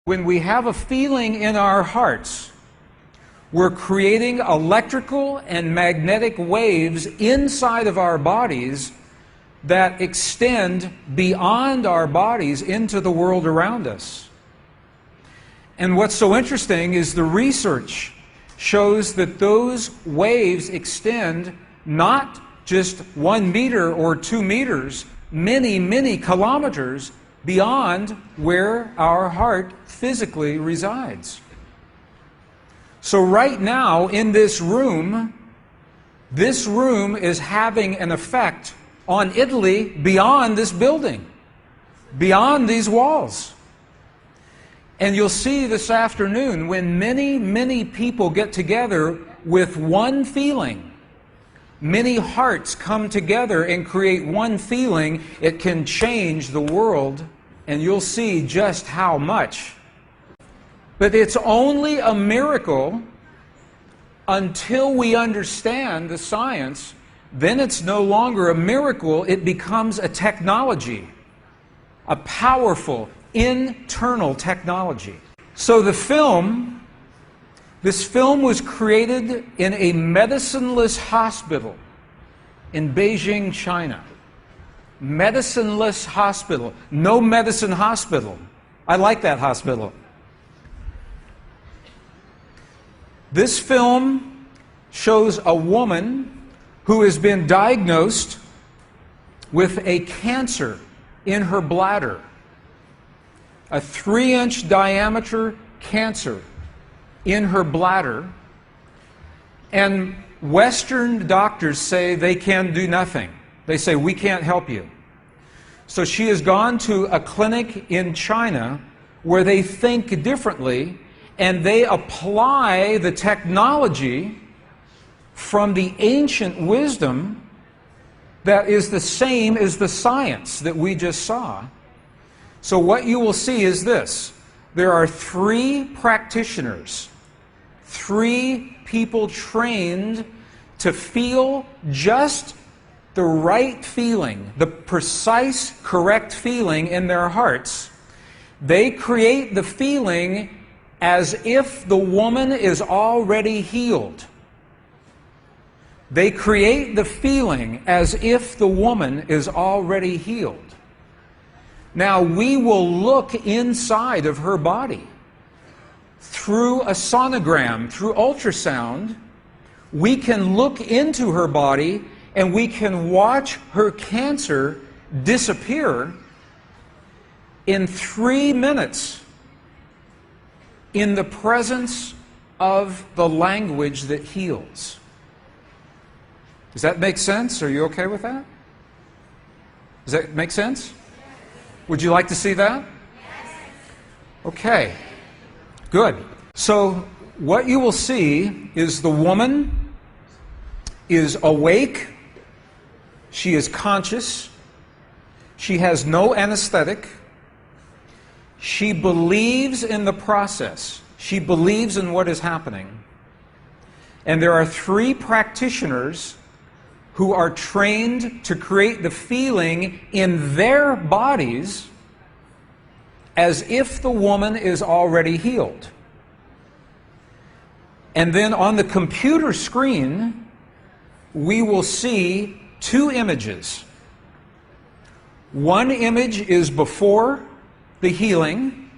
When we have a feeling in our hearts, we're creating electrical and magnetic waves inside of our bodies that extend beyond our bodies into the world around us. And what's so interesting is the research shows that those waves extend not just 1 meter or 2 meters, many, many kilometers beyond where our heart physically resides. So right now in this room is having an effect on Italy beyond this building, beyond these walls. And you'll see this afternoon when many, many people get together with one feeling, many hearts come together and create one feeling, it can change the world, and you'll see just how much. But it's only a miracle until we understand the science. Then it's no longer a miracle, it becomes a technology, a powerful internal technology. So this film was created in a medicineless hospital in Beijing, China. Medicineless hospital, no medicine hospital. I like that hospital. This film shows a woman who has been diagnosed with a cancer in her bladder, a 3-inch diameter cancer in her bladder, and Western doctors say they can do nothing. They say, we can't help you. So she has gone to a clinic in China where they think differently, and they apply the technology from the ancient wisdom that is the same as the science that we just saw. So what you will see is this. There are 3 practitioners, 3 people trained to feel just the right feeling, the precise, correct feeling in their hearts. They create the feeling as if the woman is already healed. They create the feeling as if the woman is already healed. Now we will look inside of her body through a sonogram, through ultrasound. We can look into her body and we can watch her cancer disappear in 3 minutes in the presence of the language that heals. Does that make sense? Are you okay with that? Does that make sense? Would you like to see that? Okay, good. So what you will see is the woman is awake, she is conscious, she has no anesthetic, she believes in the process, she believes in what is happening. And there are 3 practitioners who are trained to create the feeling in their bodies as if the woman is already healed. And then on the computer screen, we will see 2 images. One image is before the healing,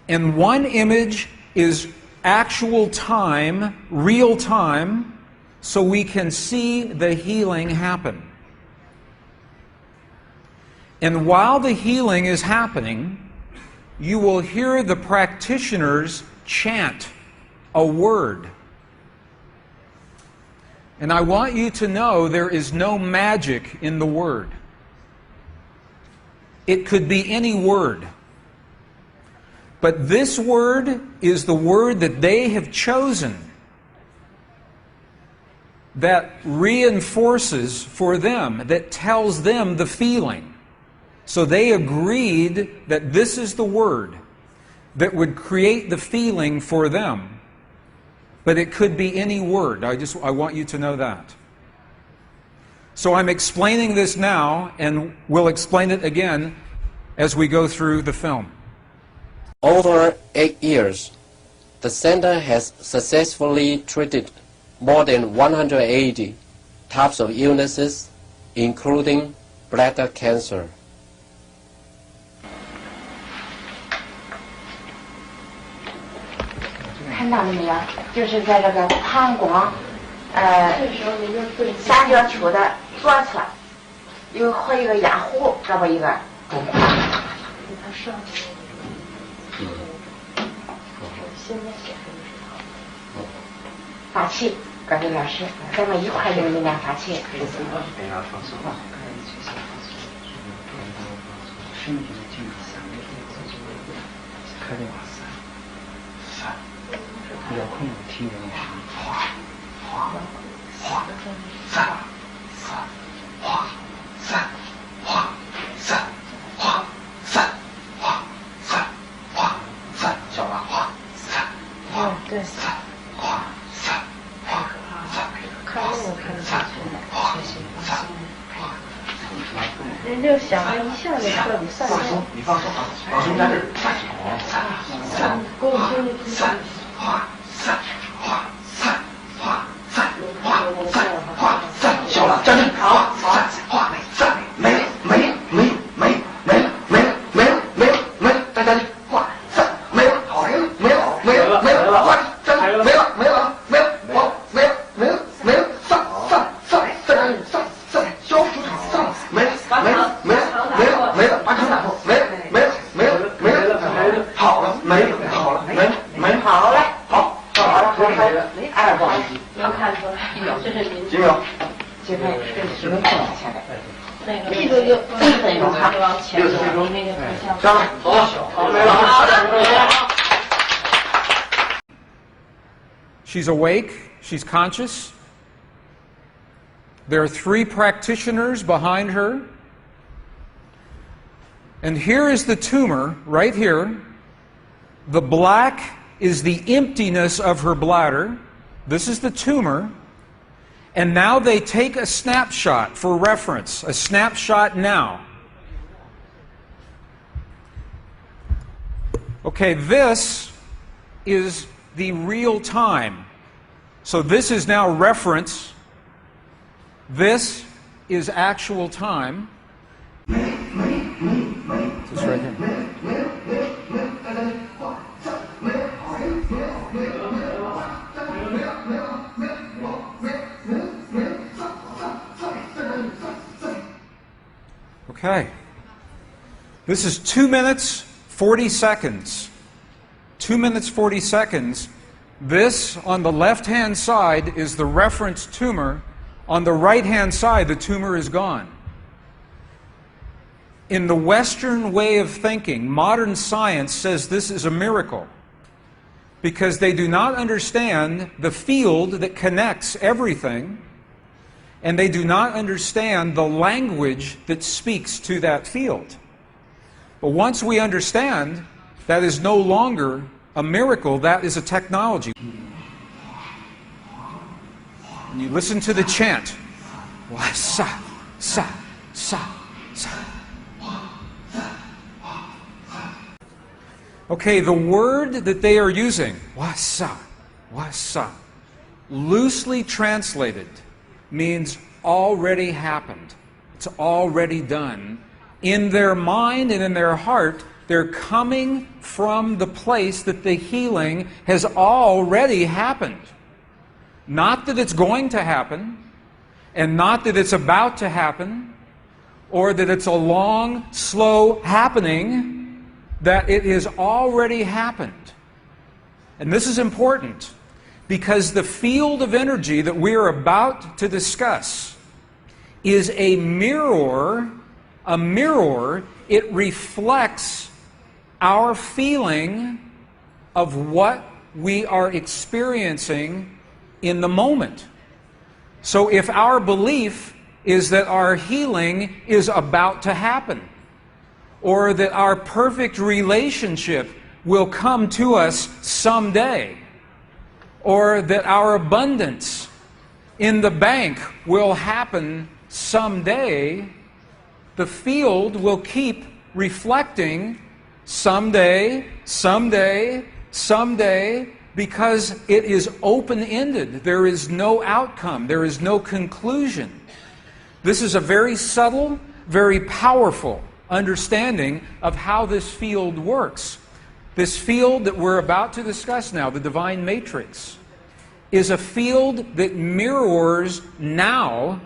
and one image is actual time, real time, so we can see the healing happen. And while the healing is happening, you will hear the practitioners chant a word. And I want you to know there is no magic in the word. It could be any word. But this word is the word that they have chosen that reinforces for them, that tells them the feeling. So they agreed that this is the word that would create the feeling for them. But it could be any word. I want you to know that. So I'm explaining this now, and we'll explain it again as we go through the film. Over 8 years, the center has successfully treated more than 180 types of illnesses, including bladder cancer. 看到了没有？就是在这个膀胱，三角球的左侧，和一个压壶，这么一个中块。发气，各位老师，咱们一块用力量发气。遥控听着那声音，哗哗哗，散散哗散哗散哗散哗散哗散，小了哗散哗对散哗散哗散，看那个看得下去的，哗散哗。人就想着一下就彻底散了。你放松啊，老师你在这儿散散散散哗散哗散哗散哗散哗散，小了站正，哗散哗散，没了没了没了没了没了没了没了没了没了，再站正，哗散没了好没了没了没了没了，哗站正没了没了没了好没了没了没了散散散再站正散散消除散没了没了没了没了没了，把场打破没了没了没了没了没了好了没了好了没了没了好了好。好了，好了，不好意思，能看出来，这是您几秒？这边10分钟下来，那个力度就1分钟哈，往前走，那个上来，好，没了。She's awake, she's conscious. There are 3 practitioners behind her. And here is the tumor, right here. The black is the emptiness of her bladder. This is the tumor. And now they take a snapshot for reference, a snapshot now. Okay, this is the real time. So this is now reference. This is actual time. This right here. Okay. This is 2 minutes, 40 seconds. 2 minutes, 40 seconds. This, on the left-hand side, is the reference tumor. On the right-hand side, the tumor is gone. In the Western way of thinking, modern science says this is a miracle because they do not understand the field that connects everything, and they do not understand the language that speaks to that field. But once we understand, that is no longer a miracle, that is a technology. And you listen to the chant. Wa sa sa sa sa. Okay, the word that they are using, wasa, loosely translated, means already happened. It's already done. In their mind and in their heart, they're coming from the place that the healing has already happened. Not that it's going to happen, and not that it's about to happen, or that it's a long, slow happening, that it has already happened. And this is important because the field of energy that we are about to discuss is a mirror. A mirror, it reflects our feeling of what we are experiencing in the moment. So if our belief is that our healing is about to happen, or that our perfect relationship will come to us someday, or that our abundance in the bank will happen someday, the field will keep reflecting someday, someday, someday, because it is open-ended. There is no outcome. There is no conclusion. This is a very subtle, very powerful understanding of how this field works. This field that we're about to discuss now, the divine matrix, is a field that mirrors now,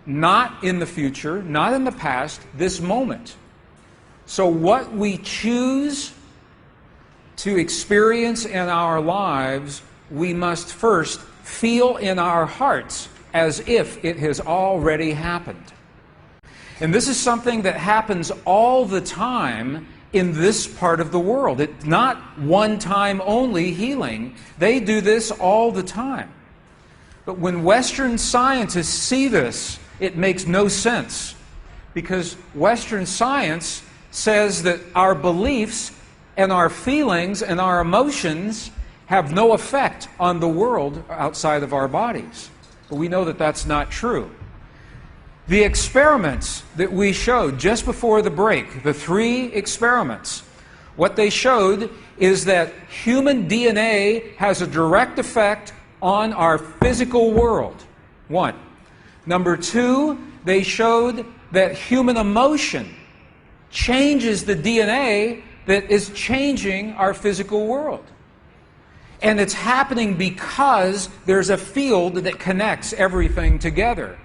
not in the future, not in the past, this moment. So what we choose to experience in our lives, we must first feel in our hearts as if it has already happened. And this is something that happens all the time in this part of the world. It's not one-time only healing. They do this all the time. But when Western scientists see this, it makes no sense, because Western science says that our beliefs and our feelings and our emotions have no effect on the world outside of our bodies. But we know that that's not true. The experiments that we showed just before the break, the 3 experiments, what they showed is that human DNA has a direct effect on our physical world. 1. Number 2, they showed that human emotion changes the DNA that is changing our physical world. And it's happening because there's a field that connects everything together.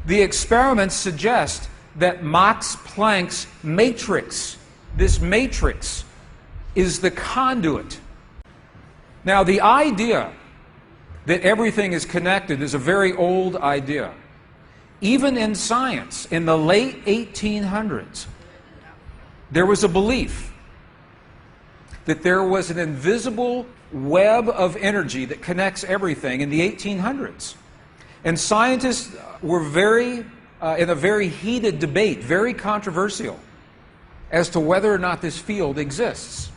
The experiments suggest that Max Planck's matrix, this matrix, is the conduit. Now, the idea that everything is connected is a very old idea. Even in science, in the late 1800s, there was a belief that there was an invisible web of energy that connects everything in the 1800s. And scientists were in a very heated debate, very controversial, as to whether or not this field exists.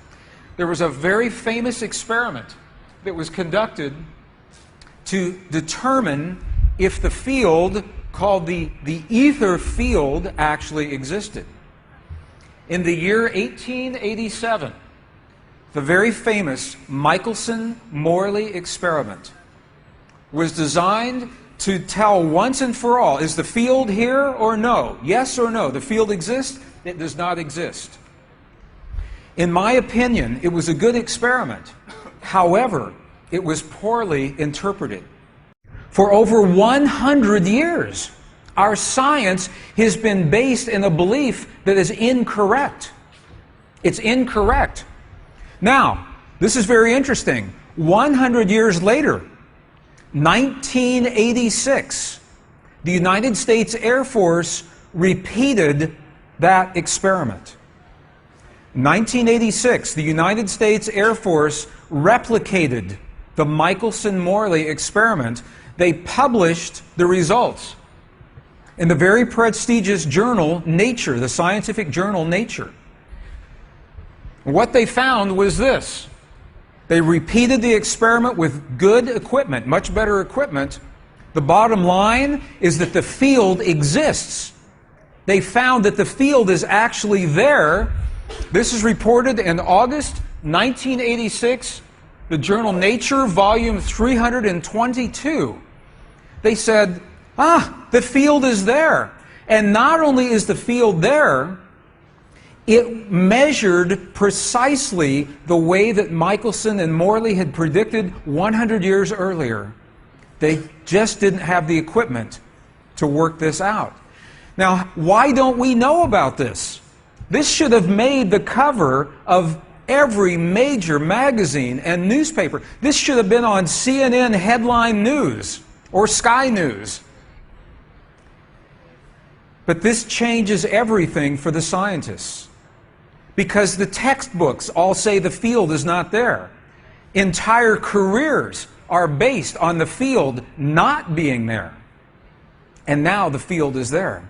There was a very famous experiment that was conducted to determine if the field called the ether field actually existed. In the year 1887, the very famous Michelson-Morley experiment was designed to tell once and for all, is the field here or no? Yes or no? The field exists? It does not exist. In my opinion, it was a good experiment. However, it was poorly interpreted. For over 100 years, our science has been based in a belief that is incorrect. It's incorrect. Now, this is very interesting. 100 years later, 1986, the United States Air Force repeated that experiment. 1986, the United States Air Force replicated the Michelson-Morley experiment. They published the results in the very prestigious journal Nature, the scientific journal Nature. What they found was this. They repeated the experiment with good equipment, much better equipment. The bottom line is that the field exists. They found that the field is actually there. This is reported in August 1986, the journal Nature, volume 322. They said, the field is there. And not only is the field there, it measured precisely the way that Michelson and Morley had predicted 100 years earlier. They just didn't have the equipment to work this out. Now, why don't we know about this? This should have made the cover of every major magazine and newspaper. This should have been on CNN headline news or Sky News. But this changes everything for the scientists, because the textbooks all say the field is not there. Entire careers are based on the field not being there. And now the field is there.